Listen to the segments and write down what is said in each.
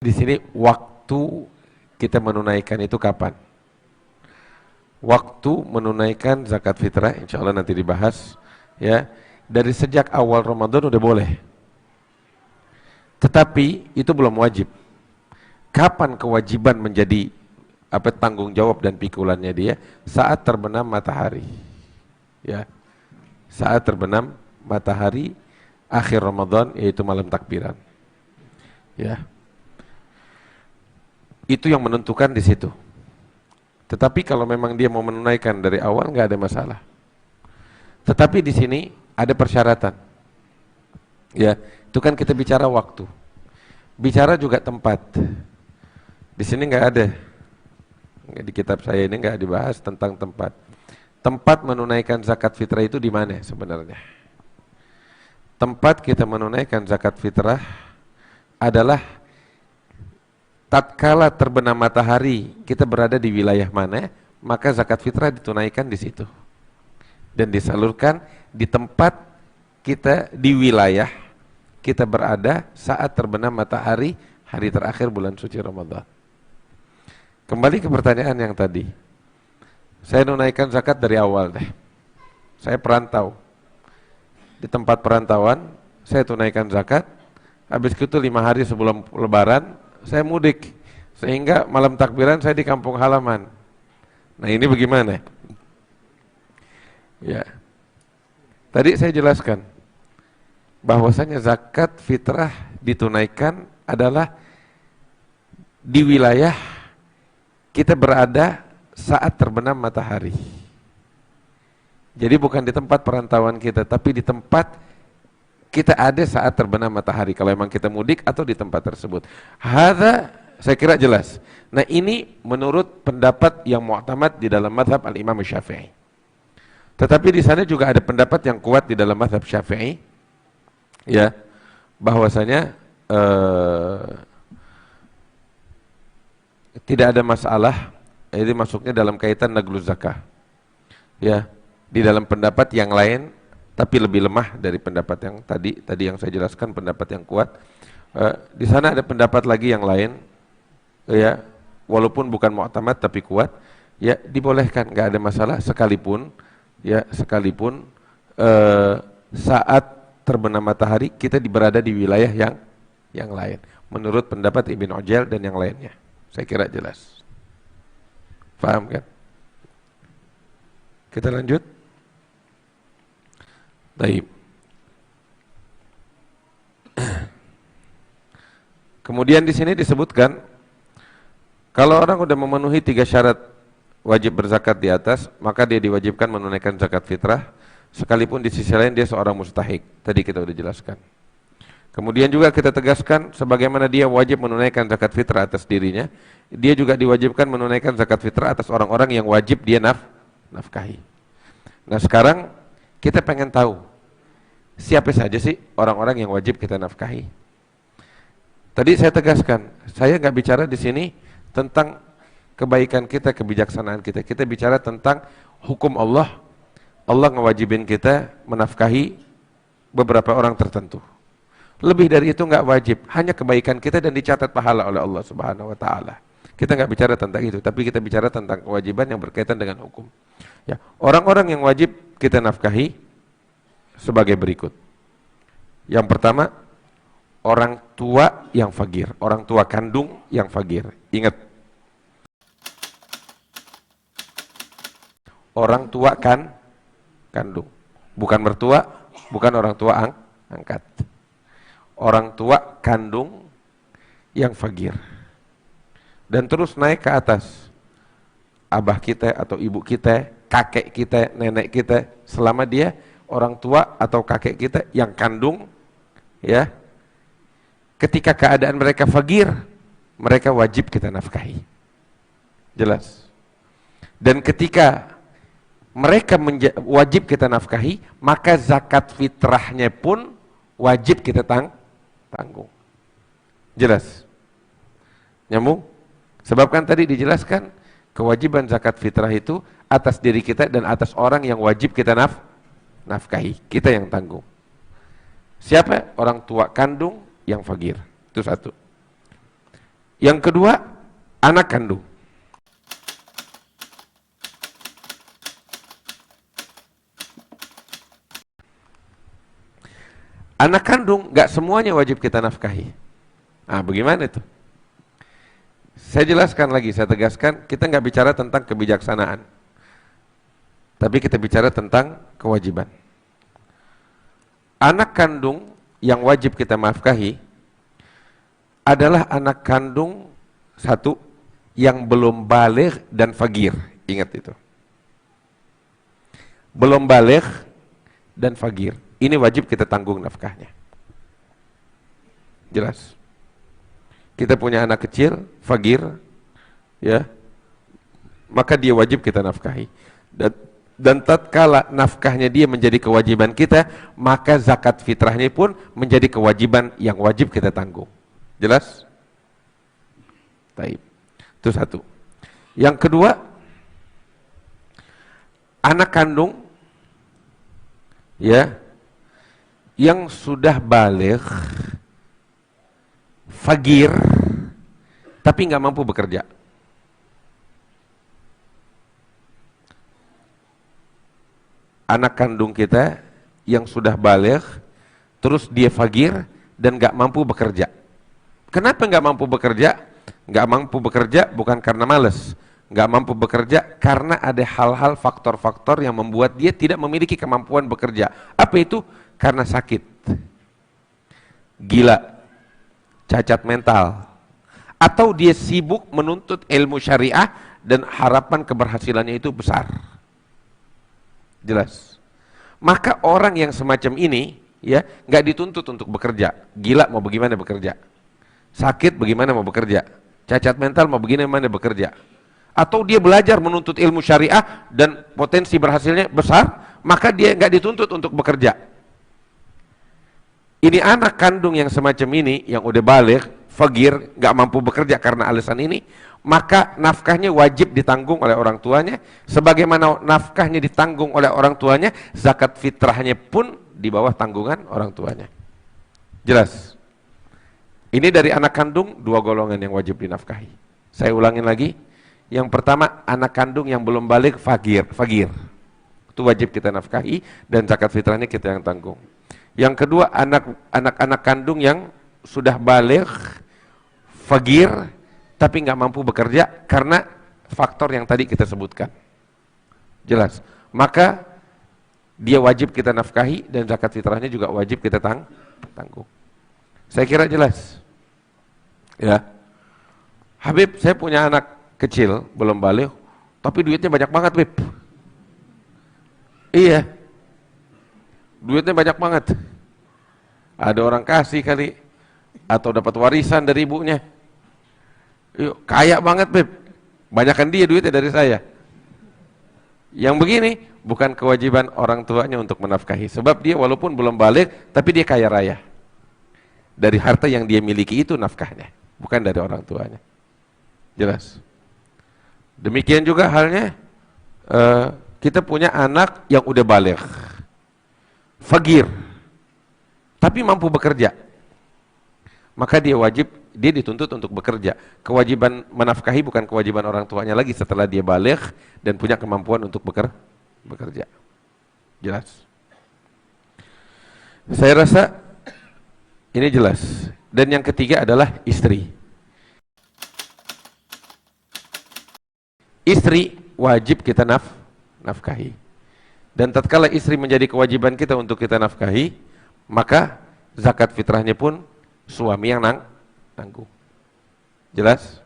Di sini waktu kita menunaikan itu kapan? Waktu menunaikan zakat fitrah, insya Allah nanti dibahas. Ya, dari sejak awal Ramadan udah boleh. Tetapi itu belum wajib. Kapan kewajiban menjadi tanggung jawab dan pikulannya dia? Saat terbenam matahari. Ya, saat terbenam matahari akhir Ramadan, yaitu malam takbiran. Ya. Itu yang menentukan di situ. Tetapi kalau memang dia mau menunaikan dari awal nggak ada masalah. Tetapi di sini ada persyaratan. Ya, itu kan kita bicara waktu. Bicara juga tempat. Di sini nggak ada. Di kitab saya ini nggak dibahas tentang tempat. Tempat menunaikan zakat fitrah itu di mana sebenarnya? Tempat kita menunaikan zakat fitrah adalah tatkala terbenam matahari, kita berada di wilayah mana, maka zakat fitrah ditunaikan di situ. Dan disalurkan di tempat kita, di wilayah kita berada saat terbenam matahari hari terakhir bulan suci Ramadan. Kembali ke pertanyaan yang tadi. Saya menunaikan zakat dari awal deh. Saya perantau. Di tempat perantauan, saya tunaikan zakat. Habis itu 5 hari sebelum lebaran, saya mudik, sehingga malam takbiran saya di kampung halaman. Nah ini bagaimana? Ya, tadi saya jelaskan bahwasanya zakat fitrah ditunaikan adalah di wilayah kita berada saat terbenam matahari. Jadi bukan di tempat perantauan kita, tapi di tempat kita ada saat terbenam matahari, kalau memang kita mudik atau di tempat tersebut. Hadza saya kira jelas. Nah ini menurut pendapat yang mu'tamad di dalam mazhab al-Imam Syafi'i. Tetapi di sana juga ada pendapat yang kuat di dalam mazhab Syafi'i, ya, bahwasanya tidak ada masalah, ini masuknya dalam kaitan nagluz zakah. Ya, di dalam pendapat yang lain tapi lebih lemah dari pendapat yang tadi yang saya jelaskan, pendapat yang kuat. Di sana ada pendapat lagi yang lain, ya, walaupun bukan mu'tamad tapi kuat, ya dibolehkan, nggak ada masalah sekalipun, ya, sekalipun saat terbenam matahari kita berada di wilayah yang lain. Menurut pendapat Ibn Ujail dan yang lainnya, saya kira jelas. Paham kan? Kita lanjut. Baik. Kemudian di sini disebutkan kalau orang sudah memenuhi 3 syarat wajib berzakat di atas, maka dia diwajibkan menunaikan zakat fitrah, sekalipun di sisi lain dia seorang mustahik. Tadi kita sudah jelaskan. Kemudian juga kita tegaskan sebagaimana dia wajib menunaikan zakat fitrah atas dirinya, dia juga diwajibkan menunaikan zakat fitrah atas orang-orang yang wajib dia nafkahi. Nah sekarang kita pengen tahu siapa saja sih orang-orang yang wajib kita nafkahi. Tadi saya tegaskan, saya nggak bicara di sini tentang kebaikan kita, kebijaksanaan kita. Kita bicara tentang hukum Allah. Allah ngewajibin kita menafkahi beberapa orang tertentu. Lebih dari itu nggak wajib, hanya kebaikan kita dan dicatat pahala oleh Allah Subhanahu wa taala. Kita nggak bicara tentang itu, tapi kita bicara tentang kewajiban yang berkaitan dengan hukum. Ya, orang-orang yang wajib kita nafkahi sebagai berikut. Yang pertama, orang tua yang fagir, orang tua kandung yang fagir. Ingat, orang tua kandung, bukan mertua, bukan orang tua angkat. Orang tua kandung yang fagir. Dan terus naik ke atas. Abah kita atau ibu kita, kakek kita, nenek kita, selama dia orang tua atau kakek kita yang kandung, ya, ketika keadaan mereka fagir, mereka wajib kita nafkahi. Jelas. Dan ketika mereka wajib kita nafkahi, maka zakat fitrahnya pun wajib kita tanggung. Jelas. Nyambung? Sebab kan tadi dijelaskan kewajiban zakat fitrah itu atas diri kita dan atas orang yang wajib kita nafkahi, kita yang tanggung. Siapa? Orang tua kandung yang fagir. Itu satu. Yang kedua, anak kandung. Anak kandung nggak semuanya wajib kita nafkahi. Ah, bagaimana itu? Saya jelaskan lagi, saya tegaskan, kita nggak bicara tentang kebijaksanaan, tapi kita bicara tentang kewajiban. Anak kandung yang wajib kita nafkahi adalah anak kandung satu yang belum baligh dan fagir. Ingat itu. Belum baligh dan fagir. Ini wajib kita tanggung nafkahnya. Jelas. Kita punya anak kecil, fagir, ya, maka dia wajib kita nafkahi. Dan tatkala nafkahnya dia menjadi kewajiban kita, maka zakat fitrahnya pun menjadi kewajiban yang wajib kita tanggung. Jelas? Taib. Itu satu. Yang kedua, anak kandung, ya, yang sudah baligh, fagir, tapi nggak mampu bekerja. Anak kandung kita yang sudah baligh, terus dia fagir dan nggak mampu bekerja. Kenapa nggak mampu bekerja? Nggak mampu bekerja bukan karena malas, nggak mampu bekerja karena ada hal-hal faktor-faktor yang membuat dia tidak memiliki kemampuan bekerja. Apa itu? Karena sakit, gila, cacat mental, atau dia sibuk menuntut ilmu syariah dan harapan keberhasilannya itu besar. Jelas. Maka orang yang semacam ini, ya, nggak dituntut untuk bekerja. Gila mau bagaimana bekerja? Sakit bagaimana mau bekerja? Cacat mental mau bagaimana bekerja? Atau dia belajar menuntut ilmu syariah dan potensi berhasilnya besar, maka dia nggak dituntut untuk bekerja. Ini anak kandung yang semacam ini, yang udah baligh, fagir, nggak mampu bekerja karena alasan ini, maka nafkahnya wajib ditanggung oleh orang tuanya. Sebagaimana nafkahnya ditanggung oleh orang tuanya, zakat fitrahnya pun di bawah tanggungan orang tuanya. Jelas? Ini dari anak kandung, dua golongan yang wajib dinafkahi. Saya ulangin lagi. Yang pertama, anak kandung yang belum baligh, fagir. Itu wajib kita nafkahi dan zakat fitrahnya kita yang tanggung. Yang kedua, anak-anak kandung yang sudah baligh, fagir, tapi nggak mampu bekerja karena faktor yang tadi kita sebutkan. Jelas. Maka dia wajib kita nafkahi dan zakat fitrahnya juga wajib kita tanggung. Saya kira jelas. Ya. Habib, saya punya anak kecil, belum baligh, tapi duitnya banyak banget, Habib. Iya. Duitnya banyak banget. Ada orang kasih kali, atau dapat warisan dari ibunya. Yuk, kaya banget, Beb. Banyakan dia duitnya dari saya. Yang begini bukan kewajiban orang tuanya untuk menafkahi, sebab dia walaupun belum baligh, tapi dia kaya raya. Dari harta yang dia miliki itu nafkahnya, bukan dari orang tuanya. Jelas. Demikian juga halnya kita punya anak yang udah baligh, fagir, tapi mampu bekerja, maka dia dituntut untuk bekerja. Kewajiban menafkahi bukan kewajiban orang tuanya lagi setelah dia baligh dan punya kemampuan untuk bekerja. Jelas? Saya rasa ini jelas. Dan yang ketiga adalah istri. Istri wajib kita nafkahi. Dan tatkala istri menjadi kewajiban kita untuk kita nafkahi, maka zakat fitrahnya pun suami yang tanggung. Jelas?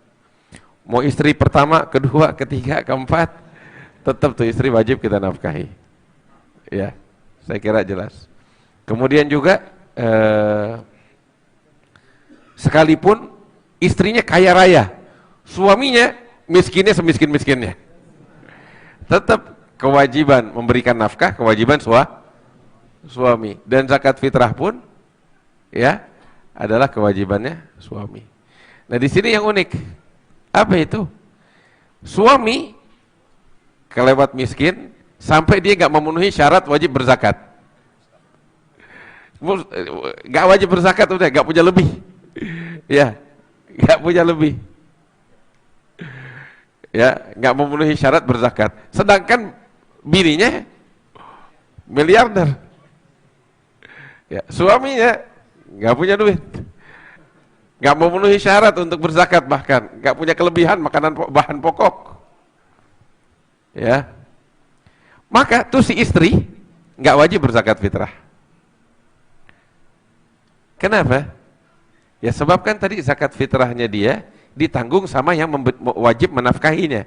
Mau istri pertama, kedua, ketiga, keempat, tetap tuh istri wajib kita nafkahi. Ya, saya kira jelas. Kemudian juga sekalipun istrinya kaya raya, suaminya miskinnya semiskin-miskinnya, tetap kewajiban memberikan nafkah, kewajiban suami. Dan zakat fitrah pun ya adalah kewajibannya suami. Nah, di sini yang unik. Apa itu? Suami kelewat miskin sampai dia nggak memenuhi syarat wajib berzakat. Nggak wajib berzakat, udah nggak punya lebih. Ya, nggak punya lebih. Ya, nggak memenuhi syarat berzakat. Sedangkan bininya miliarder. Ya, suaminya nggak punya duit. Nggak memenuhi syarat untuk berzakat, bahkan nggak punya kelebihan makanan bahan pokok. Ya. Maka tuh si istri nggak wajib berzakat fitrah. Kenapa? Ya sebab kan tadi zakat fitrahnya dia ditanggung sama yang wajib menafkahinya.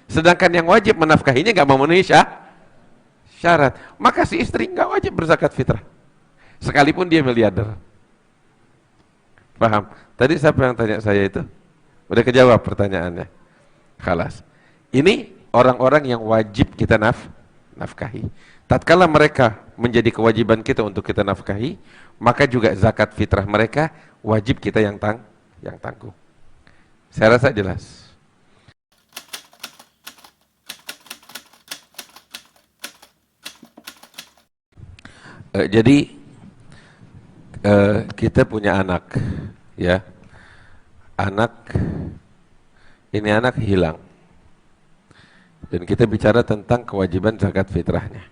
Sedangkan yang wajib menafkahinya nggak memenuhi syarat. Maka si istri nggak wajib berzakat fitrah. Sekalipun dia miliarder. Paham? Tadi siapa yang tanya saya itu? Udah kejawab pertanyaannya. Khalas. Ini orang-orang yang wajib kita nafkahi. Tatkala mereka menjadi kewajiban kita untuk kita nafkahi, maka juga zakat fitrah mereka wajib kita yang tanggung. Saya rasa jelas. Jadi kita punya anak, ya. Ini anak hilang. Dan kita bicara tentang kewajiban zakat fitrahnya.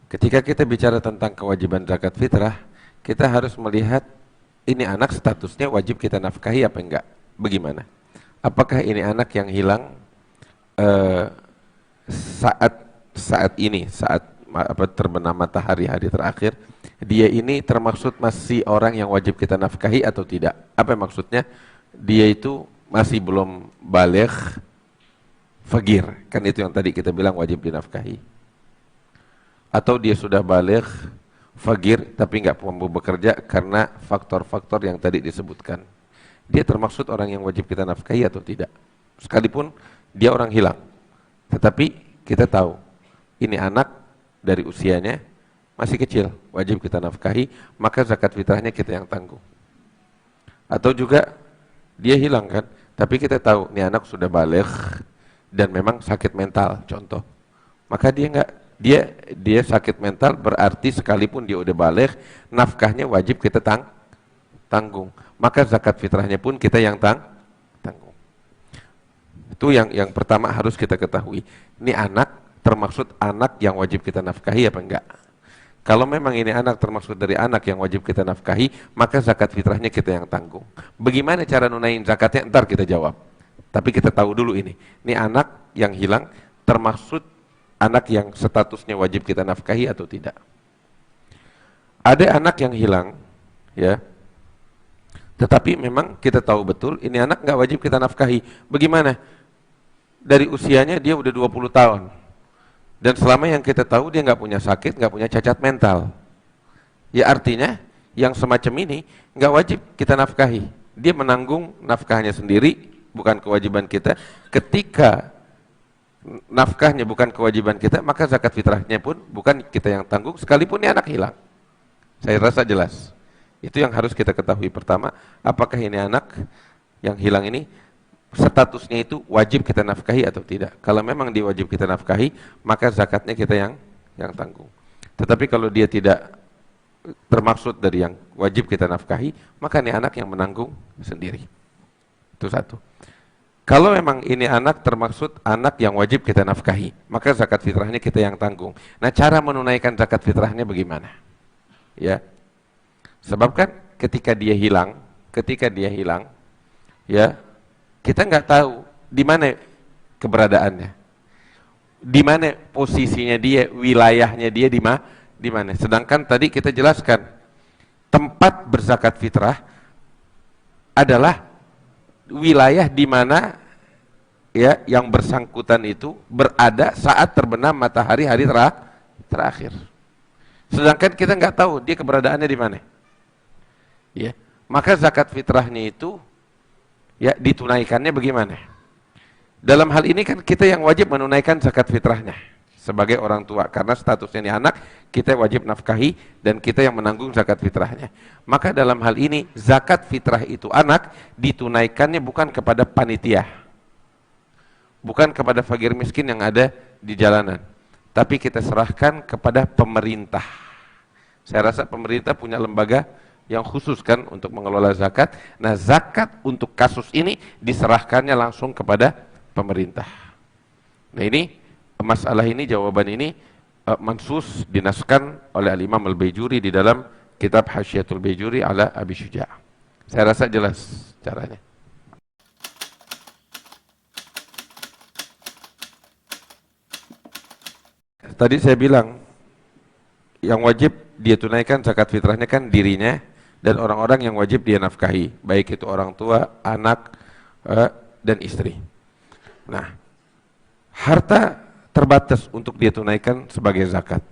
Ketika kita bicara tentang kewajiban zakat fitrah, kita harus melihat ini anak statusnya wajib kita nafkahi apa enggak? Bagaimana? Apakah ini anak yang hilang saat terbenam matahari hari terakhir, dia ini termaksud masih orang yang wajib kita nafkahi atau tidak? Apa maksudnya? Dia itu masih belum baligh fagir, kan itu yang tadi kita bilang wajib dinafkahi. Atau dia sudah baligh fagir tapi nggak mampu bekerja karena faktor-faktor yang tadi disebutkan. Dia termaksud orang yang wajib kita nafkahi atau tidak? Sekalipun dia orang hilang, tetapi kita tahu ini anak dari usianya masih kecil, wajib kita nafkahi, maka zakat fitrahnya kita yang tanggung. Atau juga dia hilang kan, tapi kita tahu ini anak sudah baligh dan memang sakit mental, contoh. Maka dia sakit mental, berarti sekalipun dia udah baligh, nafkahnya wajib kita tanggung. Maka zakat fitrahnya pun kita yang tanggung. Itu yang pertama harus kita ketahui. Ini anak termaksud anak yang wajib kita nafkahi apa enggak? Kalau memang ini anak termaksud dari anak yang wajib kita nafkahi, maka zakat fitrahnya kita yang tanggung. Bagaimana cara nunain zakatnya? Ntar kita jawab. Tapi kita tahu dulu ini anak yang hilang termaksud anak yang statusnya wajib kita nafkahi atau tidak. Ada anak yang hilang, ya. Tetapi memang kita tahu betul ini anak nggak wajib kita nafkahi. Bagaimana? Dari usianya dia udah 20 tahun. Dan selama yang kita tahu dia nggak punya sakit, nggak punya cacat mental. Ya artinya yang semacam ini nggak wajib kita nafkahi. Dia menanggung nafkahnya sendiri, bukan kewajiban kita. Ketika nafkahnya bukan kewajiban kita, maka zakat fitrahnya pun bukan kita yang tanggung, sekalipun ini anak hilang. Saya rasa jelas. Itu yang harus kita ketahui pertama, apakah ini anak yang hilang ini statusnya itu wajib kita nafkahi atau tidak. Kalau memang dia wajib kita nafkahi, maka zakatnya kita yang tanggung. Tetapi kalau dia tidak termaksud dari yang wajib kita nafkahi, maka ini anak yang menanggung sendiri. Itu satu. Kalau memang ini anak termaksud anak yang wajib kita nafkahi, maka zakat fitrahnya kita yang tanggung. Nah, cara menunaikan zakat fitrahnya bagaimana? Ya. Sebab kan ketika dia hilang, ya, kita nggak tahu di mana keberadaannya, di mana posisinya dia, wilayahnya dia di mana. Sedangkan tadi kita jelaskan tempat berzakat fitrah adalah wilayah di mana ya yang bersangkutan itu berada saat terbenam matahari hari terakhir. Sedangkan kita nggak tahu dia keberadaannya di mana. Ya, maka zakat fitrahnya itu ya ditunaikannya bagaimana? Dalam hal ini kan kita yang wajib menunaikan zakat fitrahnya sebagai orang tua, karena statusnya ini anak, kita wajib nafkahi dan kita yang menanggung zakat fitrahnya. Maka dalam hal ini zakat fitrah itu anak ditunaikannya bukan kepada panitia, bukan kepada fakir miskin yang ada di jalanan, tapi kita serahkan kepada pemerintah. Saya rasa pemerintah punya lembaga yang khusus kan untuk mengelola zakat. Nah, zakat untuk kasus ini diserahkannya langsung kepada pemerintah. Nah, ini masalah ini, jawaban ini mansus dinaskan oleh Al-Imam Al-Baijuri di dalam kitab Hasyiatul Baijuri ala Abi Syuja'. Saya rasa jelas caranya. Tadi saya bilang yang wajib dia tunaikan zakat fitrahnya kan dirinya dan orang-orang yang wajib dia nafkahi, baik itu orang tua, anak, dan istri. Nah, harta terbatas untuk dia tunaikan sebagai zakat.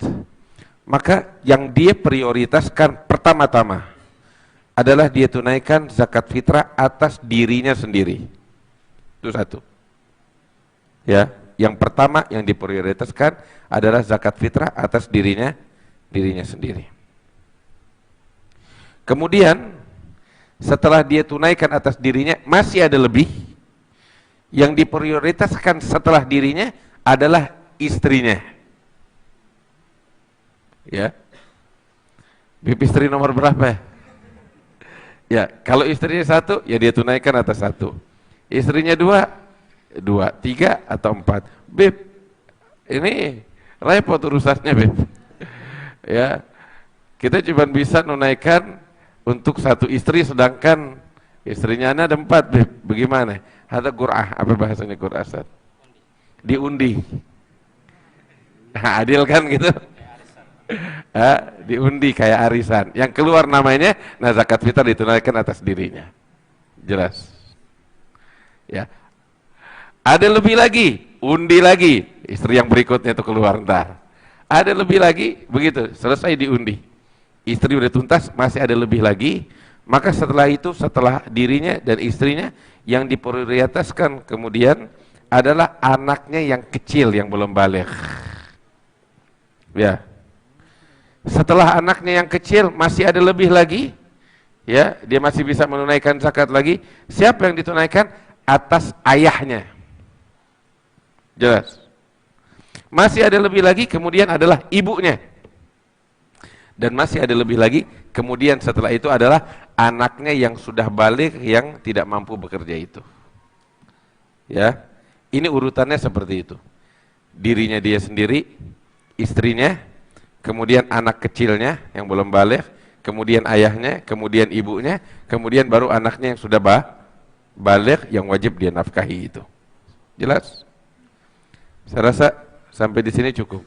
Maka yang dia prioritaskan pertama-tama adalah dia tunaikan zakat fitrah atas dirinya sendiri. Itu satu. Ya, yang pertama yang diprioritaskan adalah zakat fitrah atas dirinya sendiri. Kemudian setelah dia tunaikan atas dirinya masih ada lebih, yang diprioritaskan setelah dirinya adalah istrinya. Ya, bib istri nomor berapa? Ya, kalau istrinya satu, ya dia tunaikan atas satu. Istrinya dua, tiga atau empat. Bib, ini repot urusannya, Bib. Ya, kita cuma bisa menunaikan untuk satu istri, sedangkan istrinya ada empat, Bib. Bagaimana? Ada qur'ah, apa bahasanya qur'ah, Ustaz? Diundi. Nah, adil kan gitu? Diundi kayak arisan. Yang keluar namanya, nah zakat fitrah ditunaikan atas dirinya. Jelas. Ya. Ada lebih lagi, undi lagi. Istri yang berikutnya itu keluar ntar. Ada lebih lagi, begitu, selesai diundi. Istri udah tuntas, masih ada lebih lagi. Maka setelah itu, setelah dirinya dan istrinya, yang diprioritaskan kemudian adalah anaknya yang kecil yang belum baligh. Ya. Setelah anaknya yang kecil masih ada lebih lagi, ya, dia masih bisa menunaikan zakat lagi. Siapa yang ditunaikan? Atas ayahnya. Jelas. Masih ada lebih lagi, kemudian adalah ibunya. Dan masih ada lebih lagi, kemudian setelah itu adalah anaknya yang sudah baligh yang tidak mampu bekerja itu. Ya, ini urutannya seperti itu. Dirinya dia sendiri, istrinya, kemudian anak kecilnya yang belum baligh, kemudian ayahnya, kemudian ibunya, kemudian baru anaknya yang sudah baligh yang wajib dia nafkahi itu. Jelas? Saya rasa sampai di sini cukup.